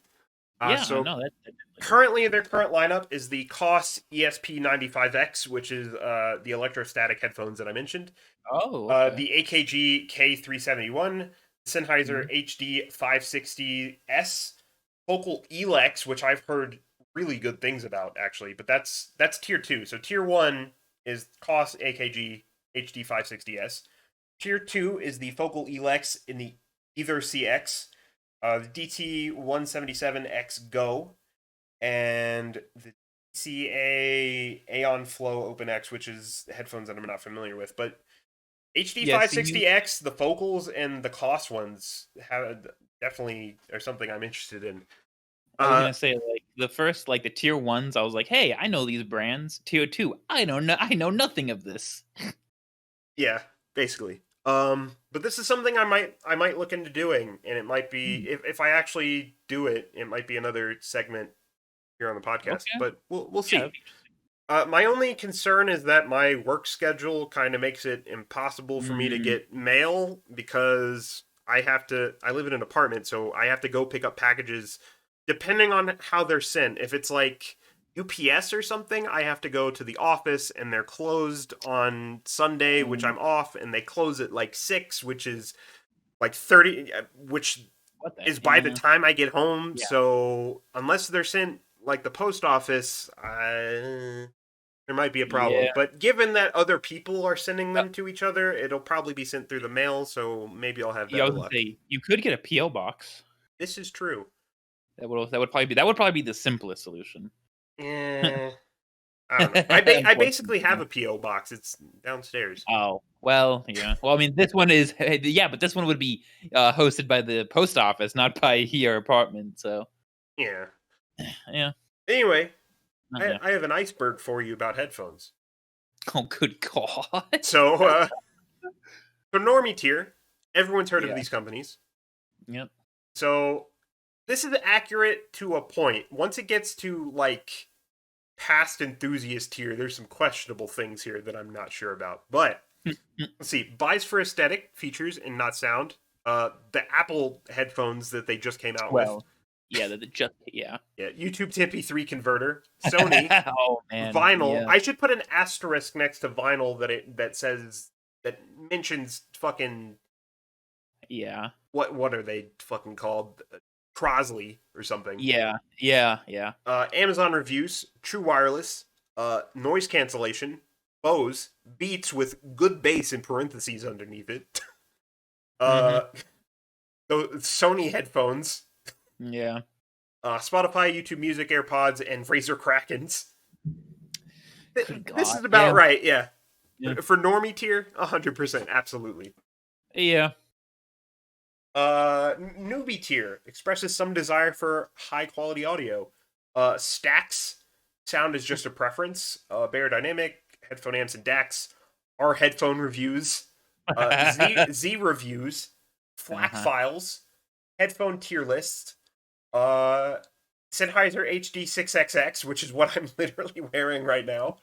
Currently, their current lineup is the Koss ESP95X, which is the electrostatic headphones that I mentioned. The AKG K371, Sennheiser HD 560S, Focal Elex, which I've heard really good things about, actually, but that's tier 2. So tier 1 is Koss AKG HD 560S. Tier 2 is the Focal Elex in the Ether CX, the DT177X Go, and the CA Aeon Flow Open X, which is headphones that I'm not familiar with, but HD 560X, the Focals, and the Koss ones definitely are something I'm interested in. I was gonna say, like, the first, like, the tier 1s, I was like, hey, I know these brands. Tier 2, I know nothing of this. Yeah, basically. But this is something I might look into doing, and it might be if I actually do it, it might be another segment here on the podcast. Okay. But we'll see. Yeah, My only concern is that my work schedule kind of makes it impossible for me to get mail because I live in an apartment, so I have to go pick up packages depending on how they're sent. If it's like UPS or something, I have to go to the office and they're closed on Sunday, which I'm off, and they close at like 6, which is like 30, which is by the time I get home. Yeah. So unless they're sent like the post office, there might be a problem. Yeah. But given that other people are sending them to each other, it'll probably be sent through the mail, so maybe I'll have better luck. You could get a PO box. This is true. That would probably be the simplest solution. Yeah. I don't know. I basically have a PO box. It's downstairs. Oh, well, yeah. Well, I mean, this one is but this one would be hosted by the post office, not by your apartment. So yeah. Yeah. Anyway, I have an iceberg for you about headphones. Oh, good God. So, for normie tier, everyone's heard of these companies. Yep. So, this is accurate to a point. Once it gets to, like, past enthusiast tier, there's some questionable things here that I'm not sure about. But, let's see. Buys for aesthetic, features, and not sound. The Apple headphones that they just came out with. Yeah, yeah. YouTube to MP3 converter, Sony, oh man, vinyl. Yeah. I should put an asterisk next to vinyl that mentions fucking What are they fucking called? Crosley or something. Yeah. Amazon reviews, True Wireless, noise cancellation, Bose, Beats with good bass in parentheses underneath it. So Sony headphones. Yeah. Spotify, YouTube Music, AirPods, and Razer Krakens. This is God, about right, yeah. For normie tier, 100%, absolutely. Yeah. Newbie tier expresses some desire for high quality audio. Stacks, sound is just a preference. Bear Dynamic, headphone amps and DACs. Our headphone reviews. Z reviews. FLAC files. Headphone tier list. Sennheiser HD6XX, which is what I'm literally wearing right now.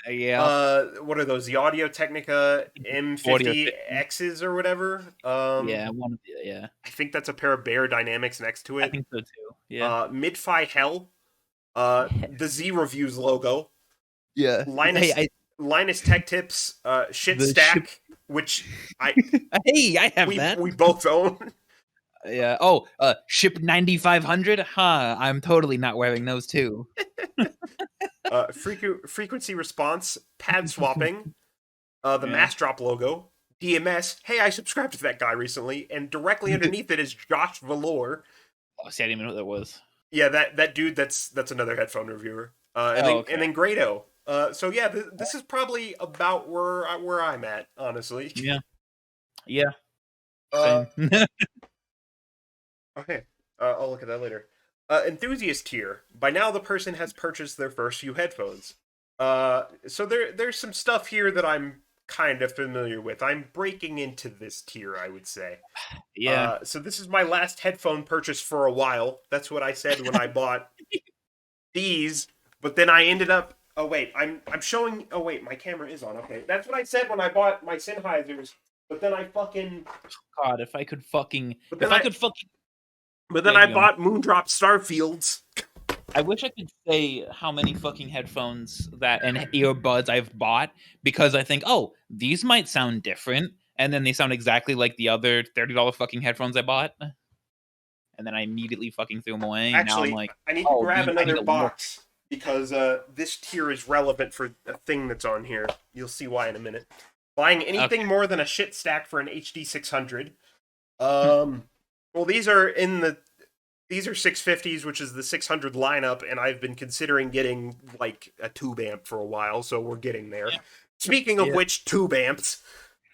Yeah. What are those? The Audio Technica M50Xs or whatever. Yeah. I think that's a pair of Bear Dynamics next to it. I think so too. Yeah. Midfi Hell. The Z Reviews logo. Yeah. Linus Tech Tips. Shit Stack, which I have that. We both own. Yeah. Oh, Ship 9500. Huh. I'm totally not wearing those too. Frequency response, pad swapping, the Mass Drop logo, DMS. Hey, I subscribed to that guy recently, and directly underneath it is Josh Valor. Oh, see, I didn't even know who that was. Yeah, that dude. That's another headphone reviewer. And then Grado. So yeah, this is probably about where I'm at, honestly. Yeah. Yeah. Okay. I'll look at that later. Enthusiast tier. By now, the person has purchased their first few headphones. So there's some stuff here that I'm kind of familiar with. I'm breaking into this tier, I would say. Yeah. So this is my last headphone purchase for a while. That's what I said when I bought these. But then I ended up. Oh wait, I'm showing. Oh wait, my camera is on. Okay, that's what I said when I bought my Sennheisers. But then I fucking. God, if I could fucking. But then I bought Moondrop Starfields. I wish I could say how many fucking headphones and earbuds I've bought, because I think, oh, these might sound different, and then they sound exactly like the other $30 fucking headphones I bought, and then I immediately fucking threw them away. Actually, now I'm like, I need to grab another box because this tier is relevant for a thing that's on here. You'll see why in a minute. Buying anything more than a shit stack for an HD 600. Well, these are 650s, which is the 600 lineup, and I've been considering getting like a tube amp for a while, so we're getting there. Yeah. Speaking of which, tube amps.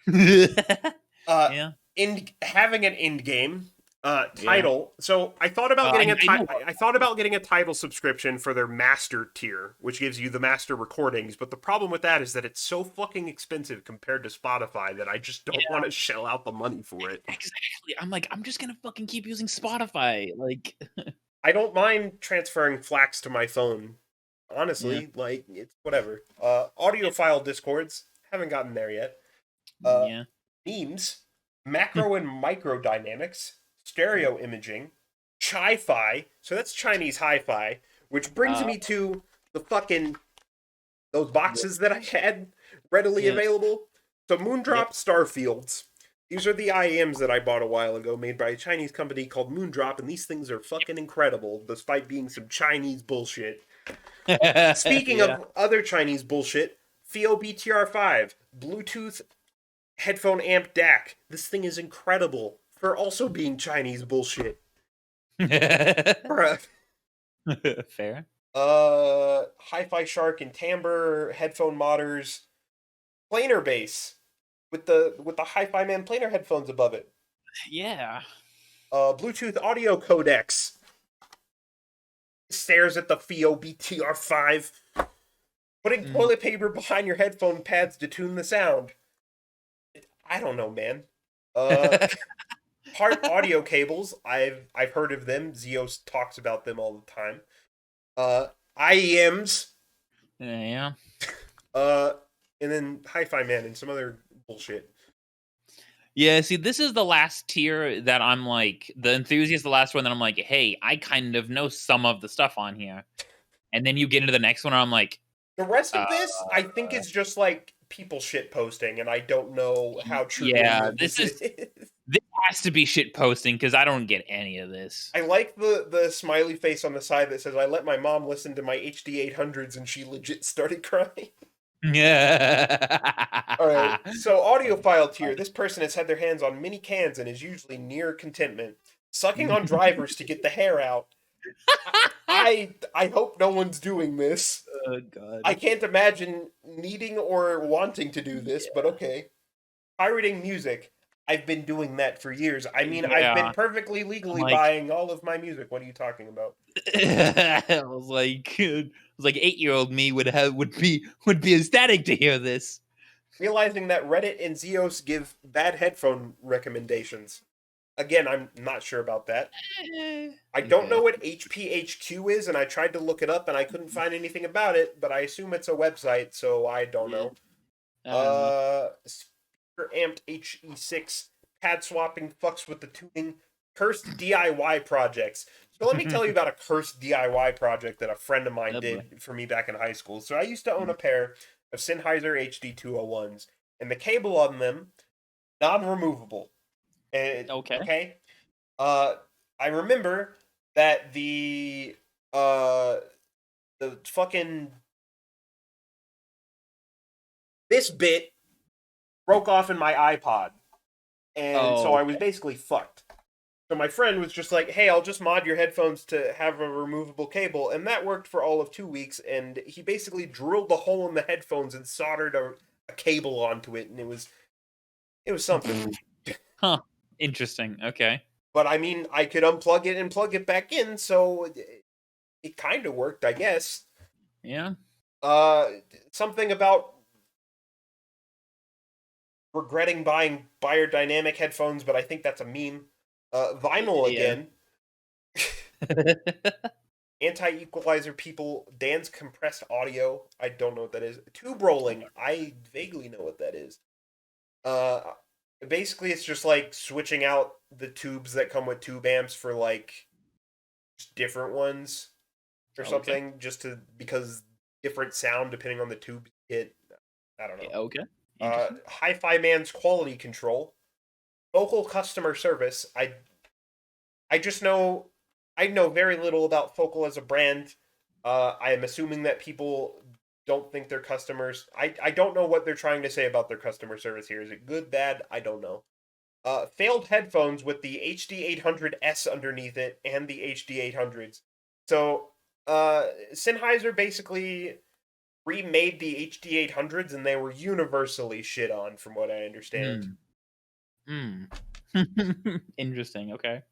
Having an end game, Title. So I thought about getting I know. I thought about getting a Title subscription for their master tier, which gives you the master recordings. But the problem with that is that it's so fucking expensive compared to Spotify that I just don't want to shell out the money for it. Exactly. I'm like, I'm just gonna fucking keep using Spotify. Like, I don't mind transferring Flax to my phone. Honestly, like it's whatever. Audiophile discords, haven't gotten there yet. yeah. Memes, macro and micro dynamics, stereo imaging, chi-fi, so that's Chinese hi-fi, which brings me to the fucking those boxes that I had readily available. So Moondrop Starfields. These are the IEMs that I bought a while ago, made by a Chinese company called Moondrop, and these things are fucking incredible, despite being some Chinese bullshit. Speaking of other Chinese bullshit, Fio BTR5, Bluetooth headphone amp DAC. This thing is incredible for also being Chinese bullshit. Bruh. Fair. Hi-Fi Shark and Timbre headphone modders, planar bass with the Hi-Fi Man planar headphones above it. Yeah. Bluetooth audio codecs. Stares at the Fio BTR5. Putting toilet paper behind your headphone pads to tune the sound. I don't know, man. Heart audio cables. I've heard of them. Zeos talks about them all the time. IEMs. Yeah. And then Hi-Fi Man and some other bullshit. Yeah, see, this is the last tier that I'm like, the enthusiast, the last one that I'm like, hey, I kind of know some of the stuff on here. And then you get into the next one, and I'm like, the rest of this, I think it's just like people shit posting, and I don't know how true this is. This has to be shit posting because I don't get any of this. I like the smiley face on the side that says, I let my mom listen to my HD 800s and she legit started crying. Yeah. Alright, so audiophile tier. This person has had their hands on many cans and is usually near contentment. Sucking on drivers to get the hair out. I hope no one's doing this. Oh, God. I can't imagine needing or wanting to do this, but okay. Pirating music. I've been doing that for years. I mean, I've been perfectly legally buying all of my music. What are you talking about? I was like 8-year-old me would be ecstatic to hear this. Realizing that Reddit and Zeos give bad headphone recommendations. Again, I'm not sure about that. I don't know what HPHQ is, and I tried to look it up, and I couldn't find anything about it, but I assume it's a website, so I don't know. Speaker amped HE6, pad swapping fucks with the tuning, cursed DIY projects. So let me tell you about a cursed DIY project that a friend of mine did for me back in high school. So I used to own a pair of Sennheiser HD201s, and the cable on them, non-removable. Okay. I remember that the fucking this bit broke off in my iPod, and so I was basically fucked. So my friend was just like, "Hey, I'll just mod your headphones to have a removable cable," and that worked for all of 2 weeks. And he basically drilled the hole in the headphones and soldered a cable onto it, and it was something. Huh. Interesting. Okay. But I mean, I could unplug it and plug it back in, so it kind of worked, I guess. Yeah. Something about regretting buying biodynamic headphones, but I think that's a meme. Vinyl again. Anti-equalizer people. Dan's compressed audio. I don't know what that is. Tube rolling. I vaguely know what that is. Basically, it's just like switching out the tubes that come with tube amps for like just different ones or something, just because different sound depending on the tube you hit. I don't know. Okay. Hi-Fi Man's quality control, vocal customer service. I just know I know very little about Focal as a brand. I am assuming that people don't think their customers. I don't know what they're trying to say about their customer service here. Is it good, bad? I don't know. Failed headphones with the HD800S underneath it and the HD800s. So, Sennheiser basically remade the HD800s and they were universally shit on, from what I understand. Interesting. Okay.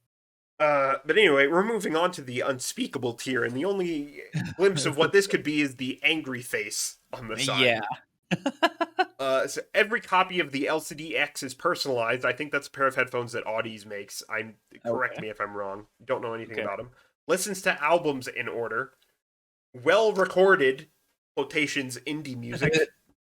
But anyway, we're moving on to the unspeakable tier, and the only glimpse of what this could be is the angry face on the side. Yeah. So every copy of the LCD-X is personalized. I think that's a pair of headphones that Audis makes. Correct me if I'm wrong. Don't know anything about them. Listens to albums in order. Well recorded quotations indie music.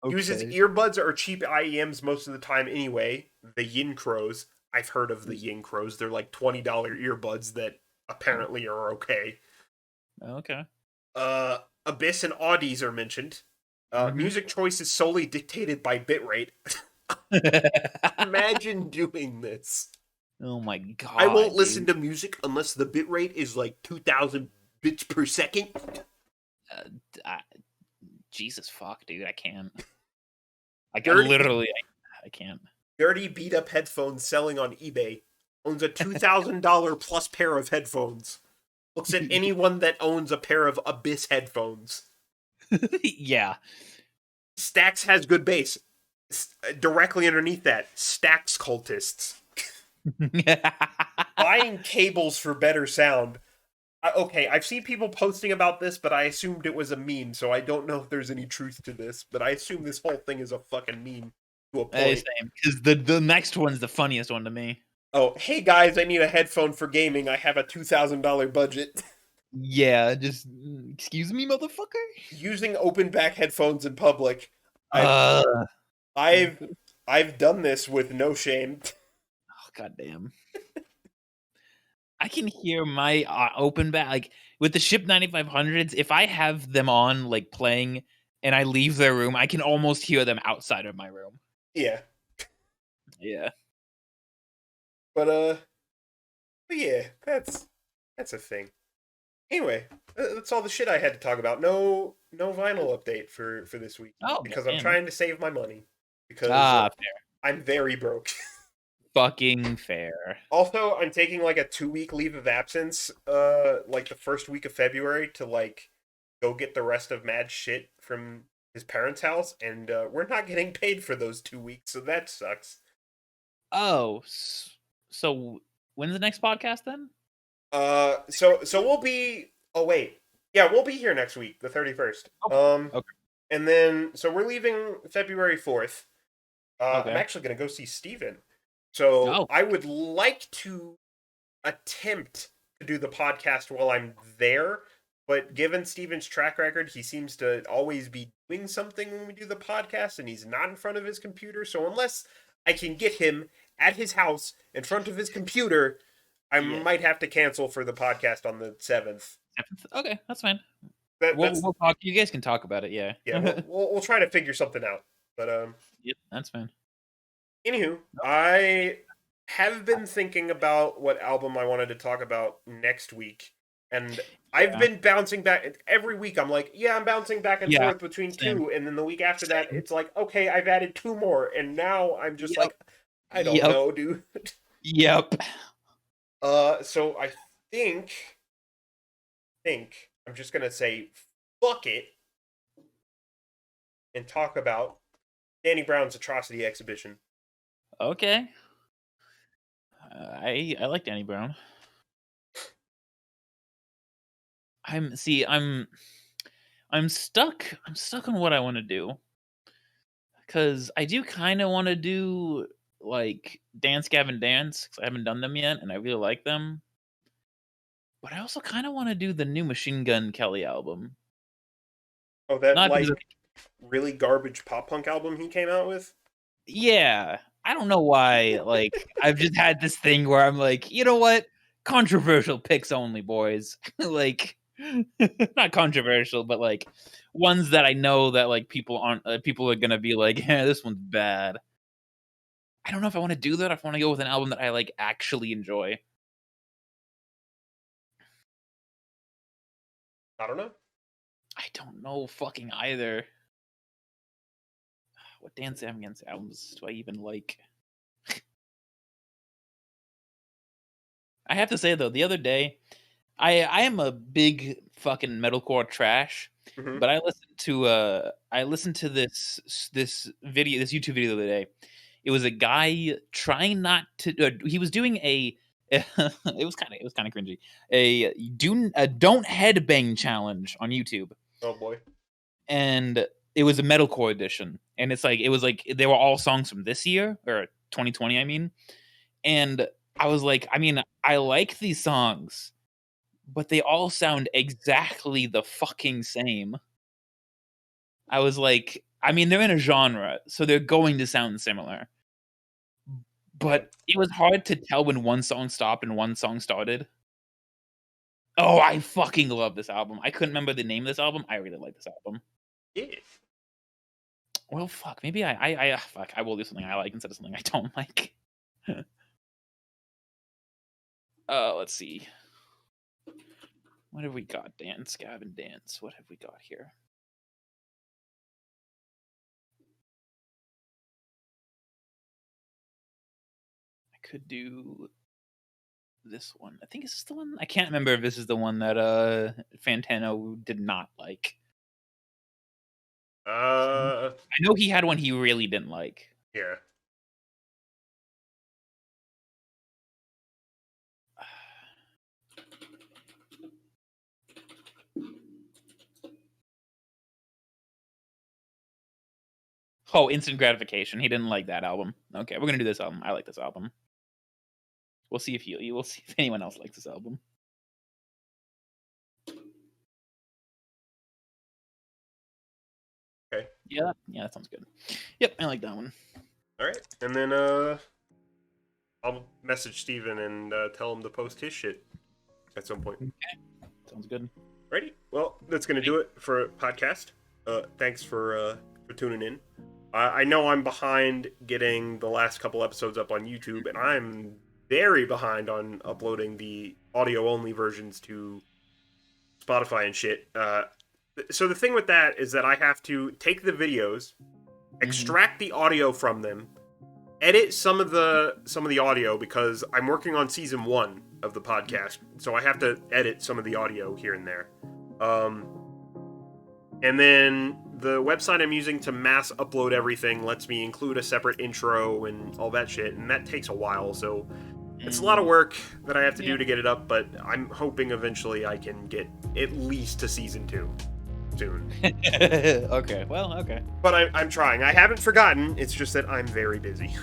Uses earbuds or cheap IEMs most of the time anyway. The Yin Crows. I've heard of the Yin Crows. They're like $20 earbuds that apparently are okay. Okay. Abyss and Audis are mentioned. Music choice is solely dictated by bitrate. Imagine doing this. Oh my god. I won't listen to music unless the bitrate is like 2,000 bits per second. Jesus fuck, dude. I can't. I can't. Dirty beat up headphones selling on eBay. Owns a $2,000 plus pair of headphones. Looks at anyone that owns a pair of Abyss headphones. Yeah. Stax has good bass. Directly underneath that, Stax cultists. Buying cables for better sound. Okay, I've seen people posting about this, but I assumed it was a meme, so I don't know if there's any truth to this, but I assume this whole thing is a fucking meme to a point. Same, because the next one's the funniest one to me. Oh, hey guys, I need a headphone for gaming. I have a $2,000 budget. Yeah, just excuse me, motherfucker. Using open back headphones in public. I've done this with no shame. Oh goddamn! I can hear my open back like with the Ship 9500s. If I have them on like playing and I leave their room, I can almost hear them outside of my room. Yeah. Yeah. But yeah, that's a thing. Anyway, that's all the shit I had to talk about. No vinyl update for this week. Oh, because I'm trying to save my money. Because fair. I'm very broke. Fucking fair. Also, I'm taking like a 2-week leave of absence, like the first week of February to like go get the rest of Mad's shit from his parents' house, and we're not getting paid for those 2 weeks, so that sucks. Oh, so when's the next podcast then? So we'll be. Oh wait, yeah, we'll be here next week, the 31st. Okay. And then so we're leaving February 4th. Okay. I'm actually gonna go see Steven. So I would like to attempt to do the podcast while I'm there, but given Steven's track record, he seems to always be doing something when we do the podcast, and he's not in front of his computer. So unless I can get him at his house in front of his computer, I might have to cancel for the podcast on the 7th. Okay, that's fine. We'll talk. You guys can talk about it. Yeah. Yeah, we'll try to figure something out. But yep, that's fine. Anywho, I have been thinking about what album I wanted to talk about next week, and I've been bouncing back every week. I'm like, I'm bouncing back and forth between two, and then the week after that, it's like, okay, I've added 2 more, and now I'm just like, I don't know, dude. Yep. So I think I'm just gonna say fuck it and talk about Danny Brown's Atrocity Exhibition. Okay. I like Danny Brown. I'm stuck on what I want to do. Cuz I do kind of want to do like Dance Gavin Dance, cuz I haven't done them yet and I really like them. But I also kind of want to do the new Machine Gun Kelly album. Oh, that really garbage pop punk album he came out with? Yeah. I don't know why, like, I've just had this thing where I'm like, you know what? Controversial picks only, boys. Like, not controversial, but like ones that I know that like people are gonna be like, yeah, this one's bad. I don't know if I want to do that. If I want to go with an album that I like actually enjoy. I don't know. I don't know fucking either. What Dance Gavin albums do I even like? I have to say though, the other day, I am a big fucking metalcore trash, but I listened to this YouTube video the other day. It was a guy trying not to. He was doing a It was kind of cringy. A don't headbang challenge on YouTube, Oh boy. and it was a metalcore edition, and it was like they were all songs from this year or 2020, I mean, and I was like, I mean, I like these songs, but they all sound exactly the fucking same. I was like, I mean, they're in a genre, so they're going to sound similar. But it was hard to tell when one song stopped and one song started. Oh, I fucking love this album. I couldn't remember the name of this album. I really like this album. Yeah. Well, fuck. Maybe I will do something I like instead of something I don't like. Let's see. What have we got? Dance, Gavin, dance. What have we got here? I could do this one. I think this is the one. I can't remember if this is the one that Fantano did not like. I know he had one he really didn't like. Yeah. Oh, Instant Gratification. He didn't like that album. Okay, we're gonna do this album. I like this album. We'll see if we'll see if anyone else likes this album. Okay. Yeah, that sounds good. Yep, I like that one. All right, and then I'll message Steven and tell him to post his shit at some point. Okay, sounds good. Righty. Well, that's gonna do it for a podcast. Thanks for tuning in. I know I'm behind getting the last couple episodes up on YouTube, and I'm very behind on uploading the audio-only versions to Spotify and shit. So the thing with that is that I have to take the videos, extract the audio from them, edit some of the audio because I'm working on season 1 of the podcast, so I have to edit some of the audio here and there. And then the website I'm using to mass upload everything lets me include a separate intro and all that shit, and that takes a while, so it's a lot of work that I have to do to get it up, but I'm hoping eventually I can get at least to season 2 soon. Okay, well, okay. But I'm trying. I haven't forgotten, it's just that I'm very busy.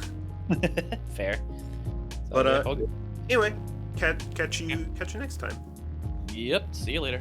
Fair. But all good. Anyway, catch you next time. Yep, see you later.